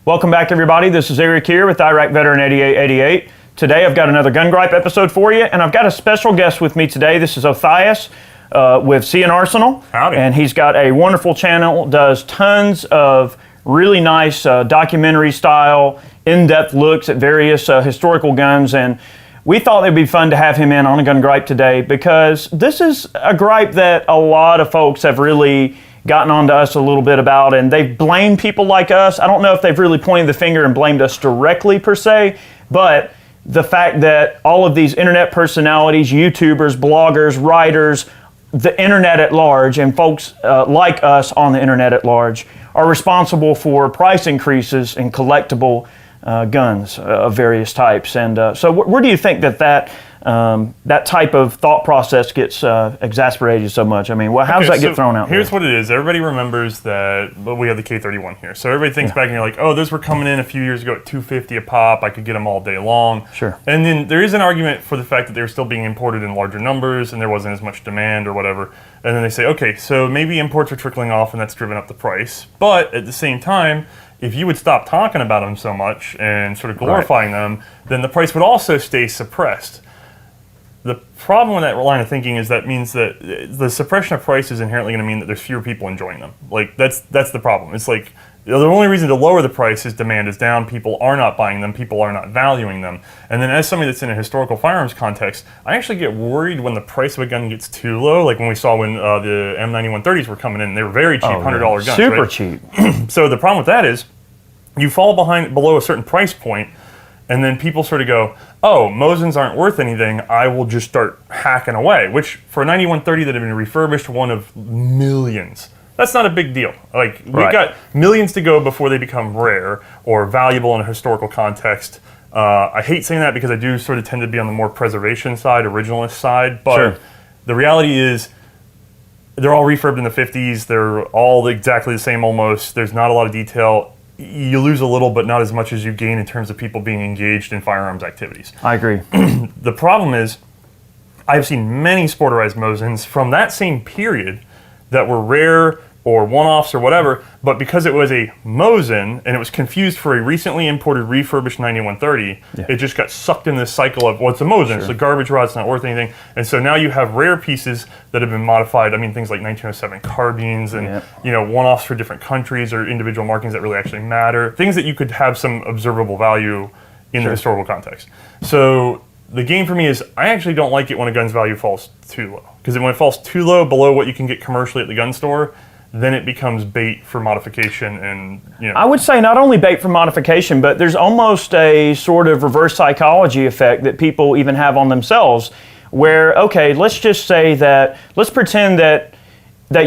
Welcome back, everybody. This is Eric here with Iraq Veteran 8888. Today I've got another Gun Gripe episode for you, and I've got a special guest with me today. This is Othias with c&arsenal. Howdy. And he's got a wonderful channel, does tons of really nice documentary style, in-depth looks at various historical guns, and we thought it'd be fun to have him in on a Gun Gripe today because this is a gripe that a lot of folks have really gotten onto us a little bit about, and they've blamed people like us. I don't know if they've really pointed the finger and blamed us directly per se, but the fact that all of these internet personalities, YouTubers, bloggers, writers, the internet at large, and folks like us on the internet at large are responsible for price increases in collectible guns of various types. And so where do you think that type of thought process gets exasperated so much? I mean, how does that get thrown out? Here's what it is. Everybody remembers that we have the K31 here. So everybody thinks back and you're like, oh, those were coming in a few years ago at $250 a pop. I could get them all day long. Sure. And then there is an argument for the fact that they were still being imported in larger numbers and there wasn't as much demand or whatever. And then they say, okay, so maybe imports are trickling off and that's driven up the price. But at the same time, if you would stop talking about them so much and sort of glorifying them, then the price would also stay suppressed. The problem with that line of thinking is that means that the suppression of price is inherently going to mean that there's fewer people enjoying them. Like, that's the problem. It's like, the only reason to lower the price is demand is down, people are not buying them, people are not valuing them. And then as somebody that's in a historical firearms context, I actually get worried when the price of a gun gets too low, like when we saw when the M9130s were coming in, they were very cheap, $100 guns, super right? cheap. So the problem with that is, you fall below a certain price point, and then people sort of go, oh, Mosins aren't worth anything, I will just start hacking away, which for a 9130 that have been refurbished, one of millions. That's not a big deal. Like, we've got millions to go before they become rare or valuable in a historical context. I hate saying that because I do sort of tend to be on the more preservation side, originalist side, but the reality is they're all refurbed in the 50s, they're all exactly the same almost, there's not a lot of detail. You lose a little, but not as much as you gain in terms of people being engaged in firearms activities. I agree. The problem is, I've seen many sporterized Mosins from that same period that were rare or one-offs or whatever, but because it was a Mosin and it was confused for a recently imported refurbished 9130, it just got sucked in this cycle of, well, it's a Mosin, it's a garbage rod, it's not worth anything. And so now you have rare pieces that have been modified. I mean, things like 1907 carbines and one-offs for different countries or individual markings that really actually matter. Things that you could have some observable value in the historical context. So the game for me is, I actually don't like it when a gun's value falls too low. Because when it falls too low, below what you can get commercially at the gun store, then it becomes bait for modification. And I would say not only bait for modification, but there's almost a sort of reverse psychology effect that people even have on themselves where, okay, let's just say that, let's pretend that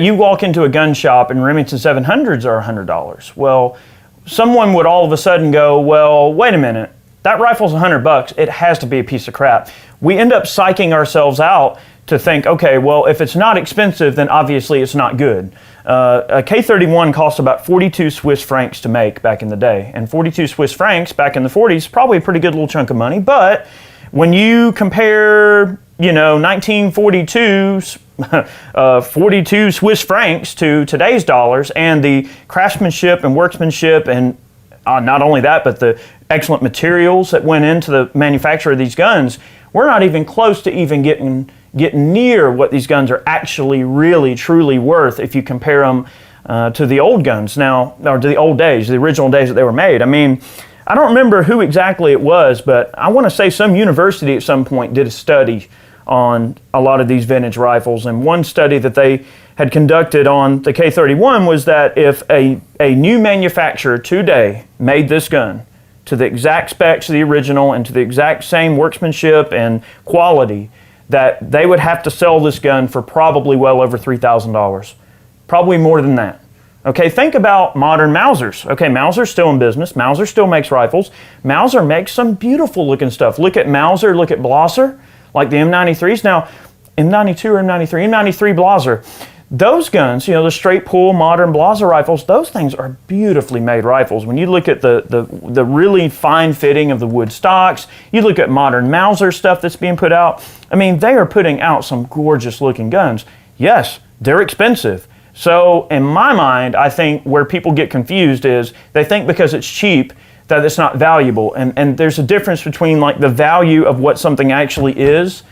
you walk into a gun shop and Remington 700s are $100. Well, someone would all of a sudden go, well, wait a minute, that rifle's $100, it has to be a piece of crap. We end up psyching ourselves out to think, okay, well, if it's not expensive, then obviously it's not good. A K31 cost about 42 Swiss francs to make back in the day. And 42 Swiss francs back in the 40s, probably a pretty good little chunk of money. But when you compare, 1942's 42 Swiss francs to today's dollars and the craftsmanship and workmanship and not only that, but the excellent materials that went into the manufacture of these guns, we're not even close to even getting near what these guns are actually really truly worth if you compare them to the old guns now, or to the old days, the original days that they were made. I mean, I don't remember who exactly it was, but I want to say some university at some point did a study on a lot of these vintage rifles, and one study that they had conducted on the K31 was that if a new manufacturer today made this gun to the exact specs of the original and to the exact same workmanship and quality, that they would have to sell this gun for probably well over $3,000. Probably more than that. Okay, think about modern Mausers. Okay, Mauser's still in business. Mauser still makes rifles. Mauser makes some beautiful looking stuff. Look at Mauser, look at Blosser, like the M93s. Now, M92 or M93, M93 Blosser. Those guns, the straight pull modern Blosser rifles, those things are beautifully made rifles. When you look at the really fine fitting of the wood stocks, you look at modern Mauser stuff that's being put out, I mean, they are putting out some gorgeous looking guns. Yes, they're expensive. So in my mind, I think where people get confused is they think because it's cheap that it's not valuable. And there's a difference between like the value of what something actually is,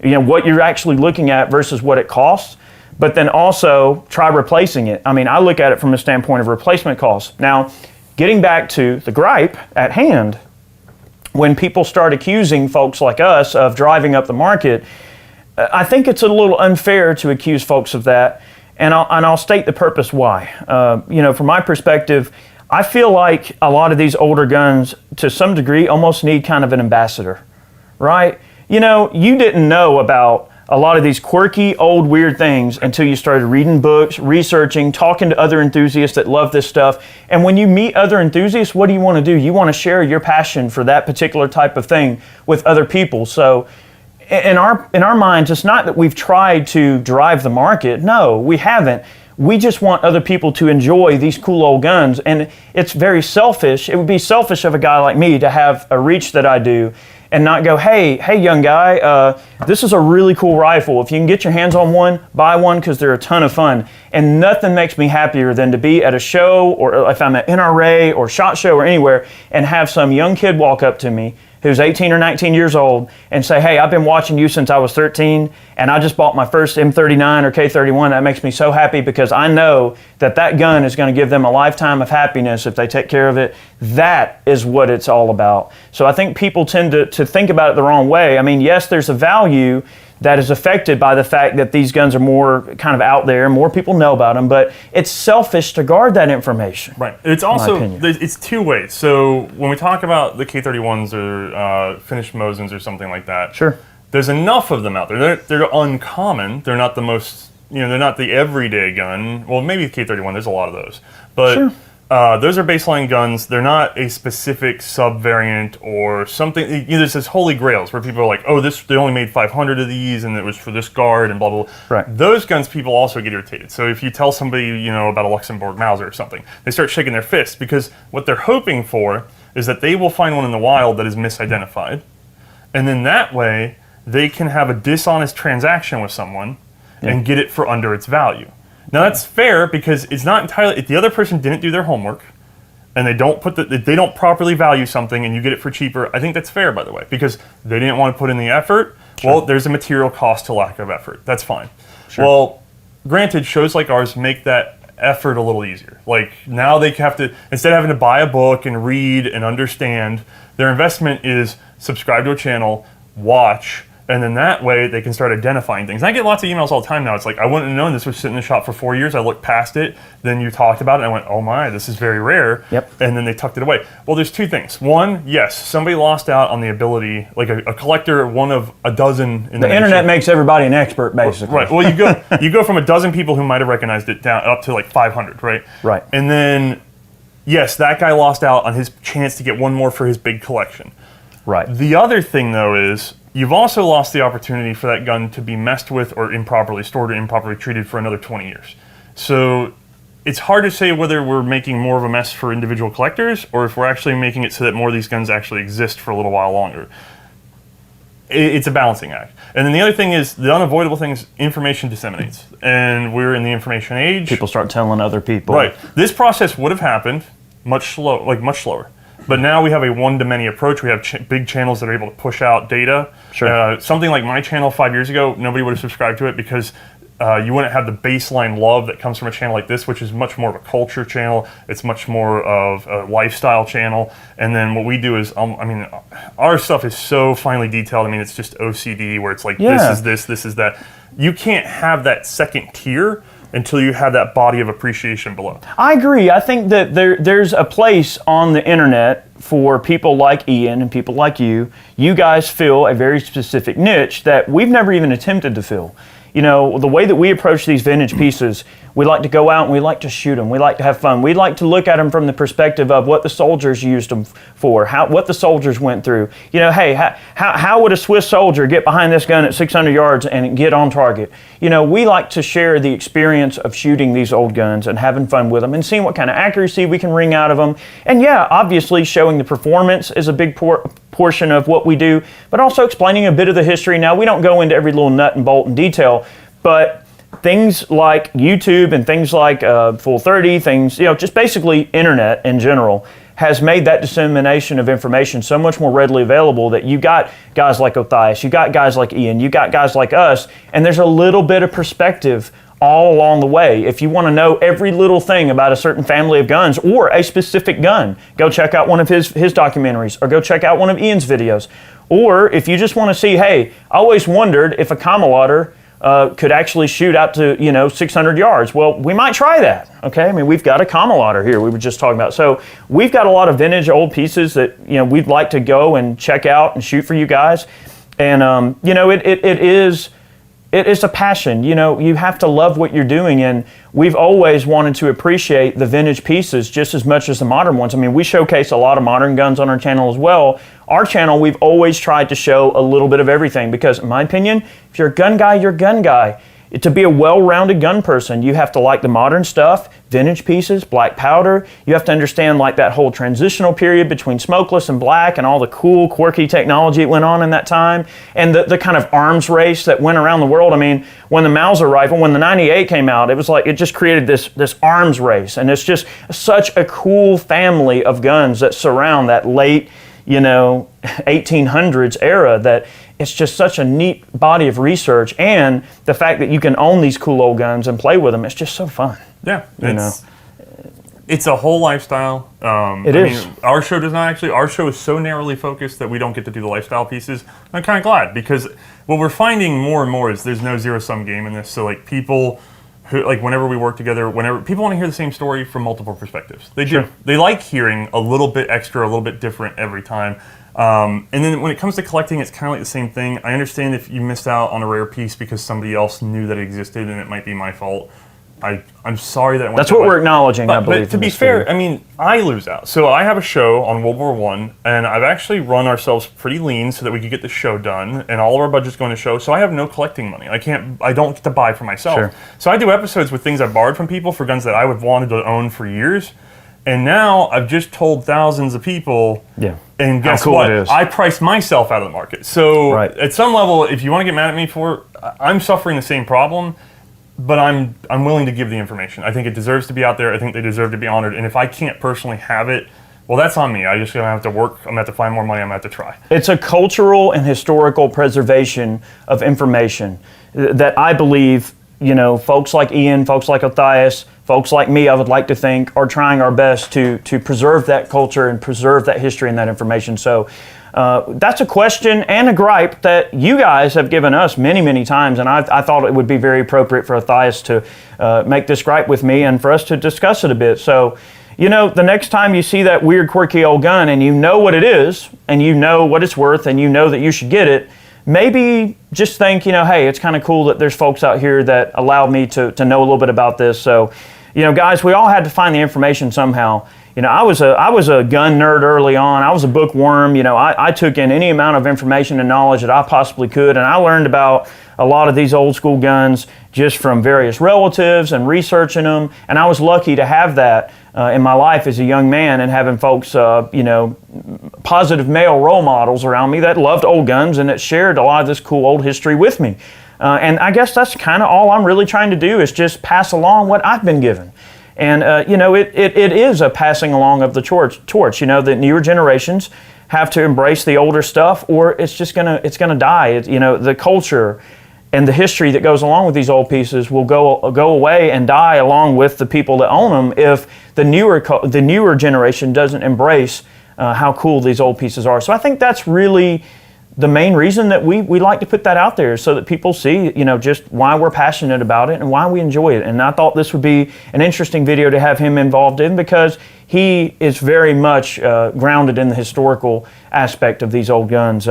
what you're actually looking at versus what it costs. But then also try replacing it. I mean, I look at it from a standpoint of replacement costs. Now, getting back to the gripe at hand, when people start accusing folks like us of driving up the market, I think it's a little unfair to accuse folks of that, and I'll state the purpose why. From my perspective, I feel like a lot of these older guns, to some degree, almost need kind of an ambassador, right? You didn't know about a lot of these quirky, old, weird things until you started reading books, researching, talking to other enthusiasts that love this stuff. And when you meet other enthusiasts, what do you want to do? You want to share your passion for that particular type of thing with other people. So in our minds, it's not that we've tried to drive the market. No, we haven't. We just want other people to enjoy these cool old guns. And it's very selfish. It would be selfish of a guy like me to have a reach that I do and not go, hey, young guy, this is a really cool rifle. If you can get your hands on one, buy one because they're a ton of fun. And nothing makes me happier than to be at a show, or if I'm at NRA or SHOT Show or anywhere, and have some young kid walk up to me who's 18 or 19 years old and say, hey, I've been watching you since I was 13 and I just bought my first M39 or K31. That makes me so happy because I know that gun is going to give them a lifetime of happiness if they take care of it. That is what it's all about. So I think people tend to think about it the wrong way. I mean, yes, there's a value that is affected by the fact that these guns are more kind of out there, more people know about them, but it's selfish to guard that information. Right. It's also, it's two ways. So when we talk about the K31s or finished Mosins or something like that, sure, there's enough of them out there. They're uncommon. They're not the most, they're not the everyday gun. Well, maybe the K31, there's a lot of those. But sure. Those are baseline guns. They're not a specific sub-variant or something. There's this holy grails where people are like, oh, they only made 500 of these and it was for this guard and blah, blah, blah. Right. Those guns, people also get irritated. So if you tell somebody, about a Luxembourg Mauser or something, they start shaking their fists because what they're hoping for is that they will find one in the wild that is misidentified. And then that way, they can have a dishonest transaction with someone and get it for under its value. Now that's fair because it's not entirely, if the other person didn't do their homework and they don't they don't properly value something and you get it for cheaper, I think that's fair, by the way, because they didn't want to put in the effort. Sure. Well, there's a material cost to lack of effort. That's fine. Sure. Well, granted, shows like ours make that effort a little easier. Like now they have to, instead of having to buy a book and read and understand, their investment is subscribe to a channel, watch, and then that way they can start identifying things. And I get lots of emails all the time now. It's like, I wouldn't have known this was sitting in the shop for 4 years. I looked past it. Then you talked about it. And I went, oh my, this is very rare. Yep. And then they tucked it away. Well, there's two things. One, yes, somebody lost out on the ability, like a collector, one of a dozen in the internet makes everybody an expert, basically. Right. Well, you go from a dozen people who might have recognized it down up to like 500, right? Right. And then, yes, that guy lost out on his chance to get one more for his big collection. Right. The other thing, though, is you've also lost the opportunity for that gun to be messed with or improperly stored or improperly treated for another 20 years. So it's hard to say whether we're making more of a mess for individual collectors or if we're actually making it so that more of these guns actually exist for a little while longer. It's a balancing act. And then the other thing is, the unavoidable thing is information disseminates. And we're in the information age. People start telling other people. Right. This process would have happened much slower. But now we have a one-to-many approach. We have big channels that are able to push out data. Sure. Something like my channel 5 years ago, nobody would have subscribed to it because you wouldn't have the baseline love that comes from a channel like this, which is much more of a culture channel. It's much more of a lifestyle channel. And then what we do is, our stuff is so finely detailed. It's just OCD where it's like, this is this is that. You can't have that second tier until you have that body of appreciation below. I agree. I think that there's a place on the internet for people like Ian and people like you. You guys fill a very specific niche that we've never even attempted to fill. The way that we approach these vintage pieces, we like to go out and we like to shoot them. We like to have fun. We like to look at them from the perspective of what the soldiers used them for, what the soldiers went through. Hey, how would a Swiss soldier get behind this gun at 600 yards and get on target? We like to share the experience of shooting these old guns and having fun with them and seeing what kind of accuracy we can wring out of them. And yeah, obviously showing the performance is a big portion of what we do, but also explaining a bit of the history. Now, we don't go into every little nut and bolt in detail, but things like YouTube and things like Full 30, things, just basically internet in general, has made that dissemination of information so much more readily available that you got guys like Othais, you got guys like Ian, you got guys like us, and there's a little bit of perspective all along the way. If you want to know every little thing about a certain family of guns or a specific gun, go check out one of his documentaries, or go check out one of Ian's videos. Or if you just want to see, hey, I always wondered if a Kammerlader could actually shoot out to 600 yards. Well, we might try that. Okay, I mean, we've got a Kammerlader here we were just talking about. So we've got a lot of vintage old pieces that we'd like to go and check out and shoot for you guys. And it is a passion. You have to love what you're doing, and we've always wanted to appreciate the vintage pieces just as much as the modern ones. I mean, we showcase a lot of modern guns on our channel as well. Our channel, we've always tried to show a little bit of everything because, in my opinion, if you're a gun guy, you're a gun guy. To be a well-rounded gun person, you have to like the modern stuff, vintage pieces, black powder. You have to understand like that whole transitional period between smokeless and black and all the cool, quirky technology that went on in that time, and the kind of arms race that went around the world. I mean, when the Mauser rifle, when the 98 came out, it was like it just created this arms race, and it's just such a cool family of guns that surround that late 1800s era that it's just such a neat body of research, and the fact that you can own these cool old guns and play with them, it's just so fun. Yeah, it's a whole lifestyle. It is. Our show does not actually. Our show is so narrowly focused that we don't get to do the lifestyle pieces. I'm kind of glad, because what we're finding more and more is there's no zero-sum game in this. So like people who, like whenever we work together, whenever people want to hear the same story from multiple perspectives, they do. Sure. They like hearing a little bit extra, a little bit different every time. And then when it comes to collecting, it's kind of like the same thing. I understand if you missed out on a rare piece because somebody else knew that it existed, and it might be my fault. I'm sorry that I went That's that what way. we're acknowledging, I believe. But to be fair, I mean, I lose out. So I have a show on World War I, and I've actually run ourselves pretty lean so that we could get the show done, and all of our budget's going to show. So I have no collecting money. I don't get to buy for myself. Sure. So I do episodes with things I borrowed from people for guns that I would wanted to own for years. And now I've just told thousands of people. Yeah. And guess cool what? it is. I priced myself out of the market. So Right. at some level, if you want to get mad at me for it, I'm suffering the same problem, but I'm willing to give the information. I think it deserves to be out there. I think they deserve to be honored. And if I can't personally have it, well, that's on me. I just gonna have to work. I'm gonna have to find more money. I'm gonna have to try. It's a cultural and historical preservation of information that I believe, folks like Ian, folks like Othais, folks like me, I would like to think, are trying our best to preserve that culture and preserve that history and that information. So that's a question and a gripe that you guys have given us many, many times, and I thought it would be very appropriate for Othais to make this gripe with me and for us to discuss it a bit. So, the next time you see that weird, quirky old gun and you know what it is, and you know what it's worth, and you know that you should get it, maybe just think, hey, it's kind of cool that there's folks out here that allow me to know a little bit about this. So, guys, we all had to find the information somehow. I was a gun nerd early on. I was a bookworm. I took in any amount of information and knowledge that I possibly could, and I learned about a lot of these old school guns just from various relatives and researching them. And I was lucky to have that in my life as a young man, and having folks, positive male role models around me that loved old guns and that shared a lot of this cool old history with me. And I guess that's kind of all I'm really trying to do, is just pass along what I've been given. And, it is a passing along of the torch. The newer generations have to embrace the older stuff, or it's gonna die. The culture and the history that goes along with these old pieces will go away and die along with the people that own them if the newer generation doesn't embrace how cool these old pieces are. So I think that's really the main reason that we like to put that out there, so that people see, just why we're passionate about it and why we enjoy it. And I thought this would be an interesting video to have him involved in, because he is very much grounded in the historical aspect of these old guns.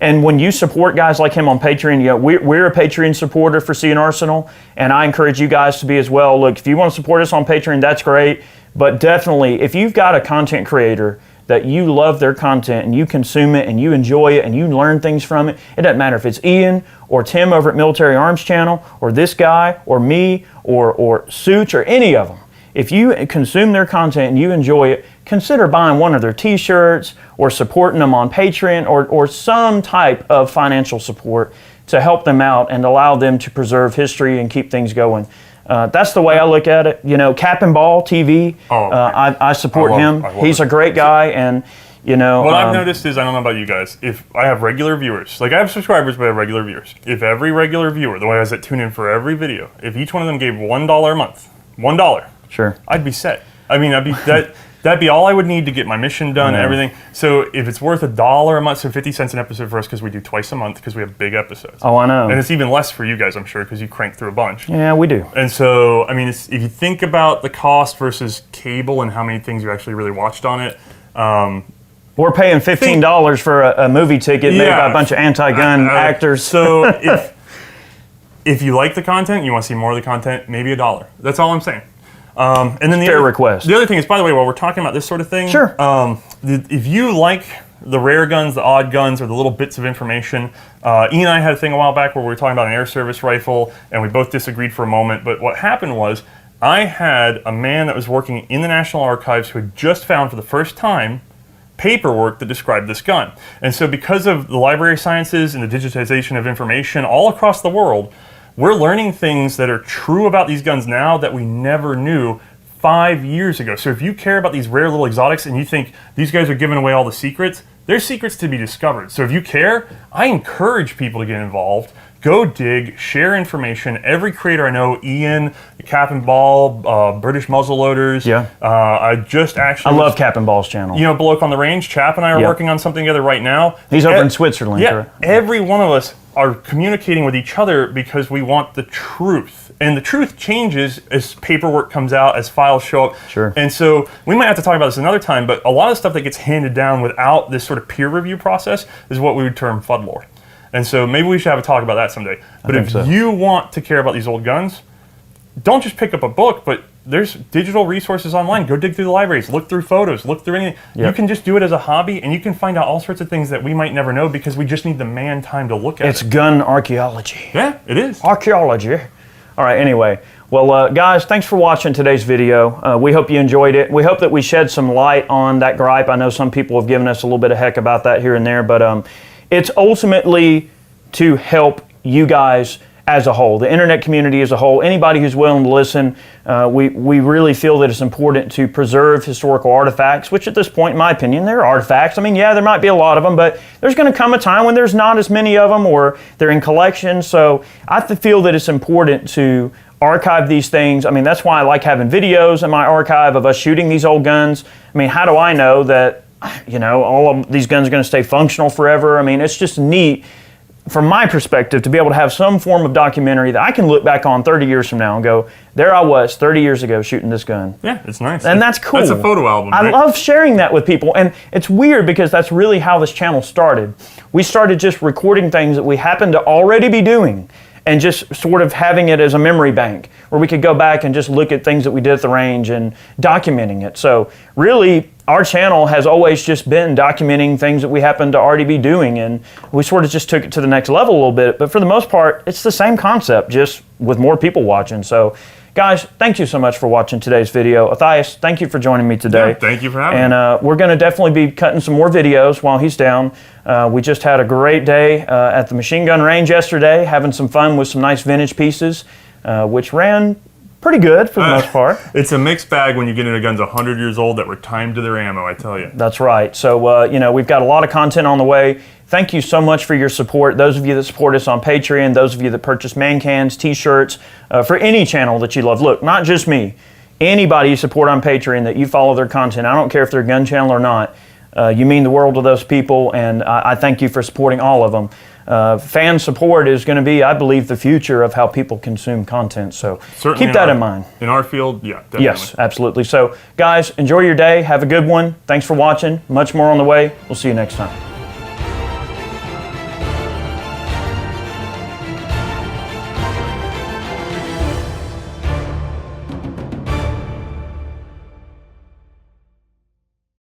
And when you support guys like him on Patreon, we're a Patreon supporter for c&arsenal, and I encourage you guys to be as well. Look, if you want to support us on Patreon, that's great, but definitely, if you've got a content creator that you love their content and you consume it and you enjoy it and you learn things from it, it doesn't matter if it's Ian or Tim over at Military Arms Channel, or this guy or me or Such or any of them. If you consume their content and you enjoy it, consider buying one of their t-shirts or supporting them on Patreon, or some type of financial support, to help them out and allow them to preserve history and keep things going. That's the way I look at it. You know, Cap and Ball TV, I support him. He's a great guy, and you know. What I've noticed is, I don't know about you guys, if I have regular viewers, like I have subscribers, but I have regular viewers. If every regular viewer, the guys that tune in for every video, if each one of them gave $1 a month, $1, sure, I'd be set. I mean, that'd be all I would need to get my mission done and everything. So if it's worth $1 a month, so 50 cents an episode for us, because we do twice a month, because we have big episodes. Oh, I know. And it's even less for you guys, I'm sure, because you crank through a bunch. Yeah, we do. And so, I mean, if you think about the cost versus cable and how many things you actually really watched on it, we're paying $15 for a movie ticket made by a bunch of anti-gun actors. So if you like the content, you want to see more of the content, maybe $1. That's all I'm saying. And then fair request. The other thing is, by the way, while we're talking about this sort of thing, sure. If you like the rare guns, the odd guns, or the little bits of information, Ian and I had a thing a while back where we were talking about an air service rifle, and we both disagreed for a moment. But what happened was, I had a man that was working in the National Archives who had just found for the first time paperwork that described this gun. And so because of the library sciences and the digitization of information all across the world, we're learning things that are true about these guns now that we never knew 5 years ago. So if you care about these rare little exotics and you think these guys are giving away all the secrets, there's secrets to be discovered. So if you care, I encourage people to get involved. Go dig, share information. Every creator I know, Ian, Cap and Ball, British Muzzleloaders. Yeah. I just actually... I love Cap and Ball's channel. You know, Bloke on the Range, Chap and I are working on something together right now. He's over in Switzerland. Yeah, every one of us are communicating with each other because we want the truth. And the truth changes as paperwork comes out, as files show up. Sure. And so we might have to talk about this another time, but a lot of stuff that gets handed down without this sort of peer review process is what we would term FUD lore. And so maybe we should have a talk about that someday. But if you want to care about these old guns, don't just pick up a book, but there's digital resources online. Go dig through the libraries, look through photos, look through anything. Yep. You can just do it as a hobby, and you can find out all sorts of things that we might never know because we just need the man time to look at it. It's gun archaeology. Yeah, it is. Archaeology. All right, anyway. Well, guys, thanks for watching today's video. We hope you enjoyed it. We hope that we shed some light on that gripe. I know some people have given us a little bit of heck about that here and there, but it's ultimately to help you guys as a whole, the internet community as a whole, anybody who's willing to listen. We really feel that it's important to preserve historical artifacts, which at this point, in my opinion, they're artifacts. I mean, yeah, there might be a lot of them, but there's going to come a time when there's not as many of them or they're in collections. So I feel that it's important to archive these things. I mean, that's why I like having videos in my archive of us shooting these old guns. I mean, how do I know that, you know, all of these guns are going to stay functional forever? I mean, it's just neat from my perspective to be able to have some form of documentary that I can look back on 30 years from now and go, there I was 30 years ago shooting this gun. Yeah, it's nice. And that's cool. That's a photo album, I right? love sharing that with people. And it's weird because that's really how this channel started. We started just recording things that we happened to already be doing and just sort of having it as a memory bank where we could go back and just look at things that we did at the range and documenting it. So really, our channel has always just been documenting things that we happen to already be doing, and we sort of just took it to the next level a little bit. But for the most part, it's the same concept, just with more people watching. So, guys, thank you so much for watching today's video. Matthias, thank you for joining me today. Yeah, thank you for having me. And we're going to definitely be cutting some more videos while he's down. We just had a great day at the machine gun range yesterday, having some fun with some nice vintage pieces, which ran pretty good for the most part. It's a mixed bag when you get into guns 100 years old that were timed to their ammo, I tell you. That's right. So, you know, we've got a lot of content on the way. Thank you so much for your support. Those of you that support us on Patreon, those of you that purchase man cans, t-shirts, for any channel that you love. Look, not just me. Anybody you support on Patreon that you follow their content, I don't care if they're a gun channel or not, you mean the world to those people, and I thank you for supporting all of them. Fan support is going to be, I believe, the future of how people consume content. So Certainly keep that in mind. In our field, yeah, definitely. Yes, absolutely. So guys, enjoy your day. Have a good one. Thanks for watching. Much more on the way. We'll see you next time.